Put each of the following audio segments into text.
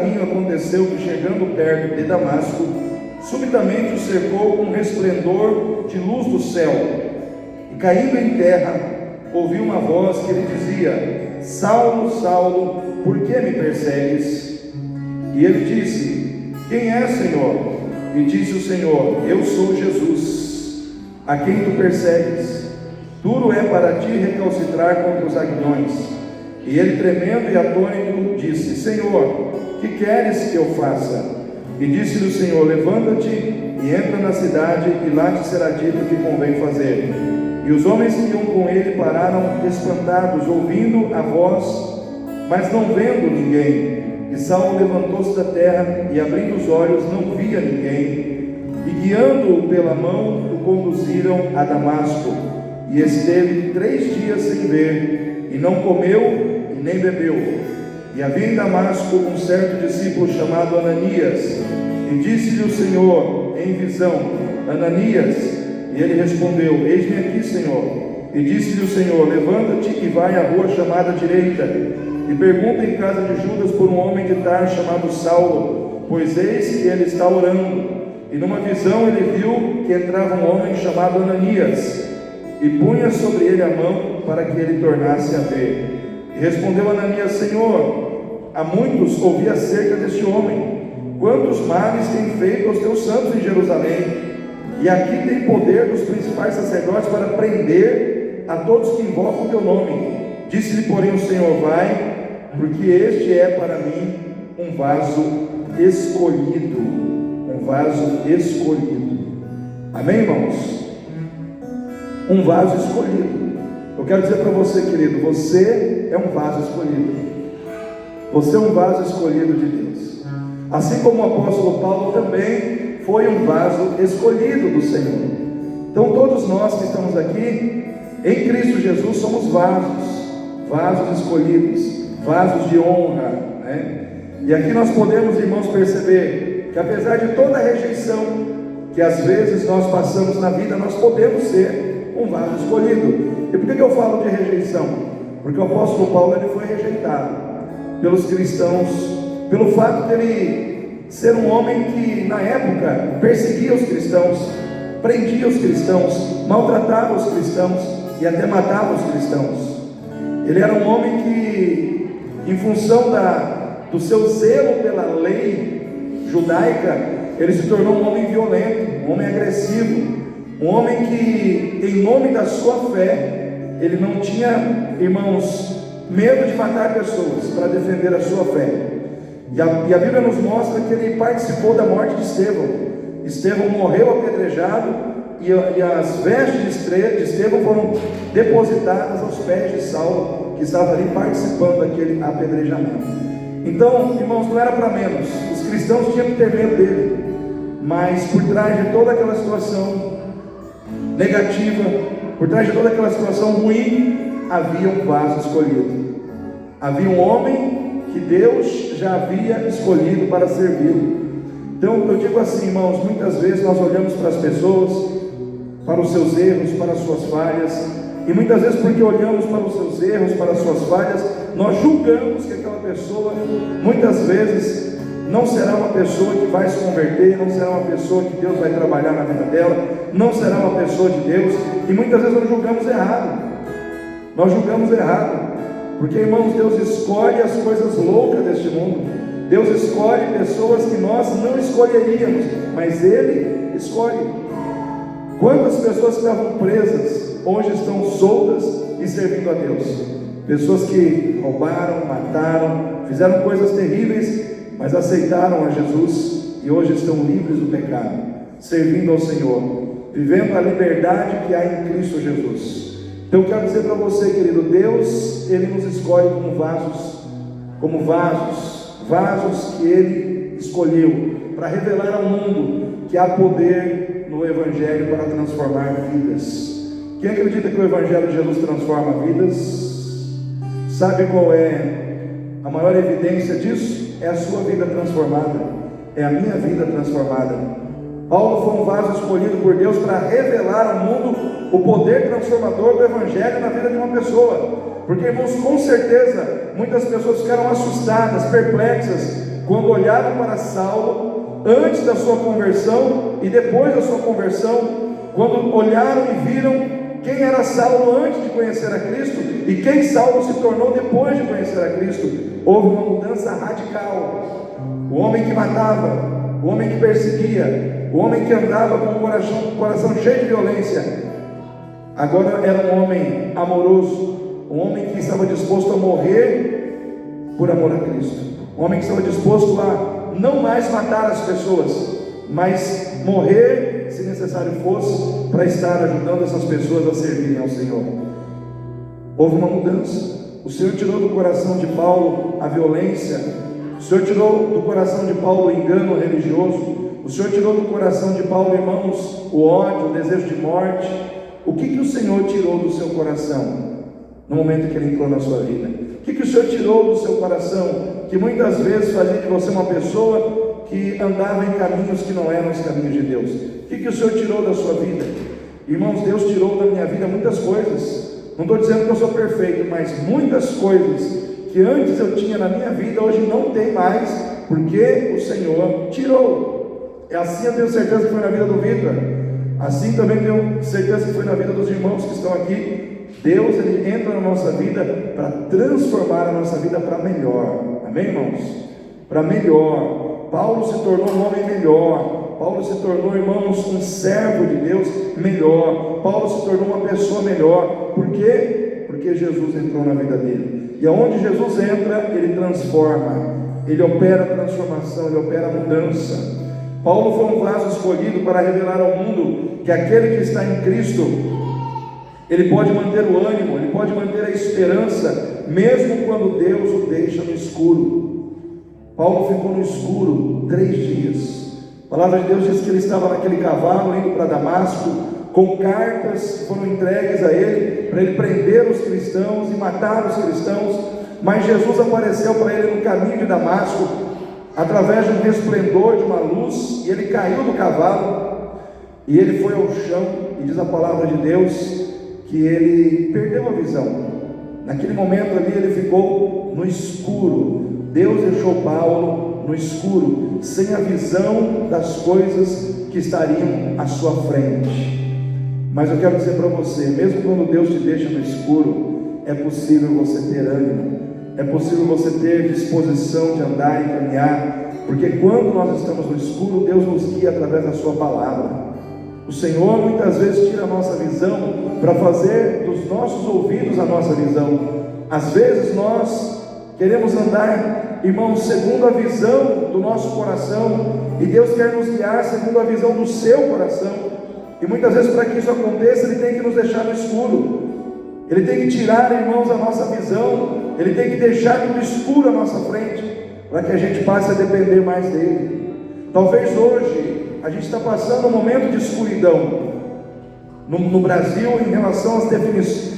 caminho aconteceu que, chegando perto de Damasco, subitamente o cercou um resplendor de luz do céu, e caindo em terra, ouviu uma voz que lhe dizia: Saulo, Saulo, por que me persegues? E ele disse: Quem é, Senhor? E disse o Senhor: Eu sou Jesus, a quem tu persegues. Duro é para ti recalcitrar contra os aguilhões. E ele, tremendo e atônito, disse: Senhor, que queres que eu faça? E disse-lhe o Senhor: Levanta-te e entra na cidade, e lá te será dito o que convém fazer. E os homens que iam com ele pararam espantados, ouvindo a voz, mas não vendo ninguém. E Saulo levantou-se da terra, e abrindo os olhos não via ninguém. E guiando-o pela mão, o conduziram a Damasco. E esteve 3 dias sem ver, e não comeu e nem bebeu. E havia em Damasco um certo discípulo chamado Ananias. E disse-lhe o Senhor em visão: Ananias. E ele respondeu: Eis-me aqui, Senhor. E disse-lhe o Senhor: Levanta-te e vai à rua chamada direita, e pergunta em casa de Judas por um homem de Tarso chamado Saulo, pois eis que ele está orando. E numa visão ele viu que entrava um homem chamado Ananias, e punha sobre ele a mão para que ele tornasse a ver. E respondeu Ananias: Senhor, há muitos ouvi acerca deste homem, quantos males tem feito aos teus santos em Jerusalém, e aqui tem poder dos principais sacerdotes para prender a todos que invocam o teu nome. Disse-lhe, porém, o Senhor: Vai, porque este é para mim um vaso escolhido. Um vaso escolhido. Amém, irmãos? Um vaso escolhido. Eu quero dizer para você, querido, você é um vaso escolhido. Você é um vaso escolhido de Deus. Assim como o apóstolo Paulo também foi um vaso escolhido do Senhor. Então todos nós que estamos aqui em Cristo Jesus somos vasos escolhidos, vasos de honra, né? E aqui nós podemos, irmãos, perceber que apesar de toda a rejeição que às vezes nós passamos na vida, nós podemos ser um vaso escolhido. E por que eu falo de rejeição? Porque o apóstolo Paulo ele foi rejeitado pelos cristãos, pelo fato de ele ser um homem que na época perseguia os cristãos, prendia os cristãos, maltratava os cristãos e até matava os cristãos. Ele era um homem que, em função do seu zelo pela lei judaica, ele se tornou um homem violento, um homem agressivo, um homem que, em nome da sua fé, ele não tinha, irmãos, medo de matar pessoas para defender a sua fé. E a Bíblia nos mostra que ele participou da morte de Estevão. Estevão morreu apedrejado, e as vestes de Estevão foram depositadas aos pés de Saulo, que estava ali participando daquele apedrejamento. Então, irmãos, não era para menos. Os cristãos tinham que ter medo dele, mas por trás de toda aquela situação negativa, por trás de toda aquela situação ruim, havia um vaso escolhido. Havia um homem que Deus já havia escolhido para servi-lo. Então eu digo assim, irmãos, muitas vezes nós olhamos para as pessoas, para os seus erros, para as suas falhas, e muitas vezes porque olhamos para os seus erros, para as suas falhas, nós julgamos que aquela pessoa muitas vezes não será uma pessoa que vai se converter, não será uma pessoa que Deus vai trabalhar na vida dela, não será uma pessoa de Deus, e muitas vezes nós julgamos errado. Nós julgamos errado. Porque, irmãos, Deus escolhe as coisas loucas deste mundo. Deus escolhe pessoas que nós não escolheríamos, mas Ele escolhe. Quantas pessoas que estavam presas, hoje estão soltas e servindo a Deus? Pessoas que roubaram, mataram, fizeram coisas terríveis, mas aceitaram a Jesus e hoje estão livres do pecado, servindo ao Senhor, vivendo a liberdade que há em Cristo Jesus. Então eu quero dizer para você, querido, Deus, Ele nos escolhe como vasos que Ele escolheu, para revelar ao mundo que há poder no Evangelho para transformar vidas. Quem acredita que o Evangelho de Jesus transforma vidas? Sabe qual é a maior evidência disso? É a sua vida transformada, é a minha vida transformada. Paulo foi um vaso escolhido por Deus para revelar ao mundo o poder transformador do Evangelho na vida de uma pessoa. Porque, irmãos, com certeza muitas pessoas ficaram assustadas, perplexas, quando olharam para Saulo, antes da sua conversão e depois da sua conversão, quando olharam e viram quem era Saulo antes de conhecer a Cristo e quem Saulo se tornou depois de conhecer a Cristo, houve uma mudança radical. O homem que matava, o homem que perseguia, o homem que andava com o coração cheio de violência, agora era um homem amoroso, um homem que estava disposto a morrer por amor a Cristo, um homem que estava disposto a não mais matar as pessoas, mas morrer, se necessário fosse, para estar ajudando essas pessoas a servirem ao Senhor. Houve uma mudança. O Senhor tirou do coração de Paulo a violência, o Senhor tirou do coração de Paulo o engano religioso, o Senhor tirou do coração de Paulo, irmãos, o ódio, o desejo de morte. O que o Senhor tirou do seu coração no momento que Ele entrou na sua vida? O que o Senhor tirou do seu coração, que muitas vezes fazia de você uma pessoa que andava em caminhos que não eram os caminhos de Deus? O que o Senhor tirou da sua vida? Irmãos, Deus tirou da minha vida muitas coisas. Não estou dizendo que eu sou perfeito, mas muitas coisas que antes eu tinha na minha vida, hoje não tem mais, porque o Senhor tirou. É assim, eu tenho certeza que foi na vida do Vitor, assim também tenho certeza que foi na vida dos irmãos que estão aqui. Deus, Ele entra na nossa vida para transformar a nossa vida para melhor. Amém, irmãos? Para melhor. Paulo se tornou um homem melhor. Paulo se tornou, irmãos, um servo de Deus melhor. Paulo se tornou uma pessoa melhor. Por quê? Porque Jesus entrou na vida dele. E aonde Jesus entra, Ele transforma. Ele opera a transformação, Ele opera a mudança. Paulo foi um vaso escolhido para revelar ao mundo que aquele que está em Cristo, ele pode manter o ânimo, ele pode manter a esperança, mesmo quando Deus o deixa no escuro. Paulo ficou no escuro 3 dias. A palavra de Deus diz que ele estava naquele cavalo indo para Damasco, com cartas que foram entregues a ele, para ele prender os cristãos e matar os cristãos. Mas Jesus apareceu para ele no caminho de Damasco, através de um resplendor, de uma luz, e ele caiu do cavalo, e ele foi ao chão, e diz a palavra de Deus, que ele perdeu a visão. Naquele momento ali ele ficou no escuro. Deus deixou Paulo no escuro, sem a visão das coisas que estariam à sua frente. Mas eu quero dizer para você, mesmo quando Deus te deixa no escuro, é possível você ter ânimo, é possível você ter disposição de andar e caminhar, porque quando nós estamos no escuro, Deus nos guia através da sua palavra. O Senhor muitas vezes tira a nossa visão para fazer dos nossos ouvidos a nossa visão. Às vezes nós queremos andar, irmãos, segundo a visão do nosso coração, e Deus quer nos guiar segundo a visão do seu coração. E muitas vezes, para que isso aconteça, Ele tem que nos deixar no escuro. Ele tem que tirar, irmãos, a nossa visão. Ele tem que deixar tudo escuro à nossa frente, para que a gente passe a depender mais dEle. Talvez hoje a gente está passando um momento de escuridão no Brasil em relação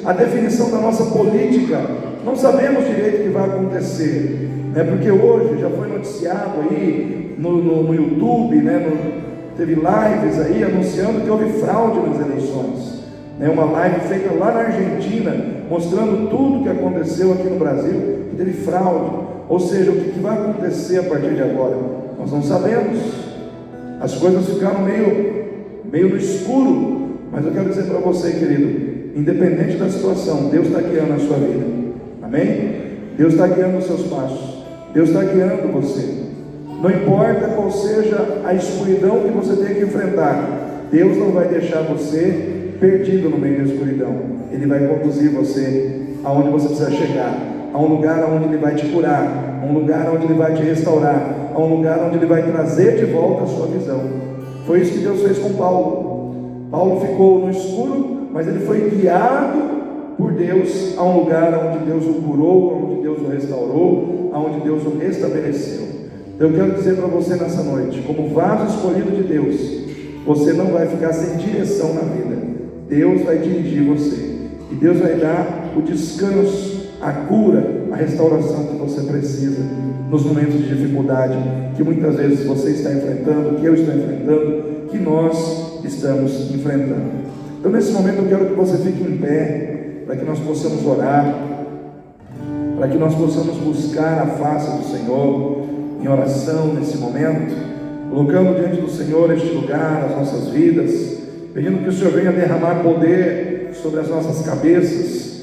à definição da nossa política. Não sabemos direito o que vai acontecer, né? Porque hoje já foi noticiado aí no YouTube, né? Teve lives aí anunciando que houve fraude nas eleições, né? Uma live feita lá na Argentina, mostrando tudo o que aconteceu aqui no Brasil, que teve fraude. Ou seja, o que vai acontecer a partir de agora? Nós não sabemos. As coisas ficaram meio no escuro. Mas eu quero dizer para você, querido, independente da situação, Deus está guiando a sua vida. Amém? Deus está guiando os seus passos. Deus está guiando você. Não importa qual seja a escuridão que você tem que enfrentar, Deus não vai deixar você perdido no meio da escuridão. Ele vai conduzir você aonde você precisa chegar, a um lugar onde Ele vai te curar, a um lugar onde Ele vai te restaurar, a um lugar onde Ele vai trazer de volta a sua visão. Foi isso que Deus fez com Paulo. Paulo ficou no escuro, mas ele foi guiado por Deus a um lugar onde Deus o curou, onde Deus o restaurou, onde Deus o restabeleceu. Eu quero dizer para você nessa noite, como vaso escolhido de Deus, você não vai ficar sem direção na vida. Deus vai dirigir você, e Deus vai dar o descanso, a cura, a restauração que você precisa nos momentos de dificuldade que muitas vezes você está enfrentando, que eu estou enfrentando, que nós estamos enfrentando. Então nesse momento eu quero que você fique em pé, para que nós possamos orar, para que nós possamos buscar a face do Senhor. em oração nesse momento, colocando diante do Senhor este lugar, as nossas vidas, pedindo que o Senhor venha derramar poder sobre as nossas cabeças,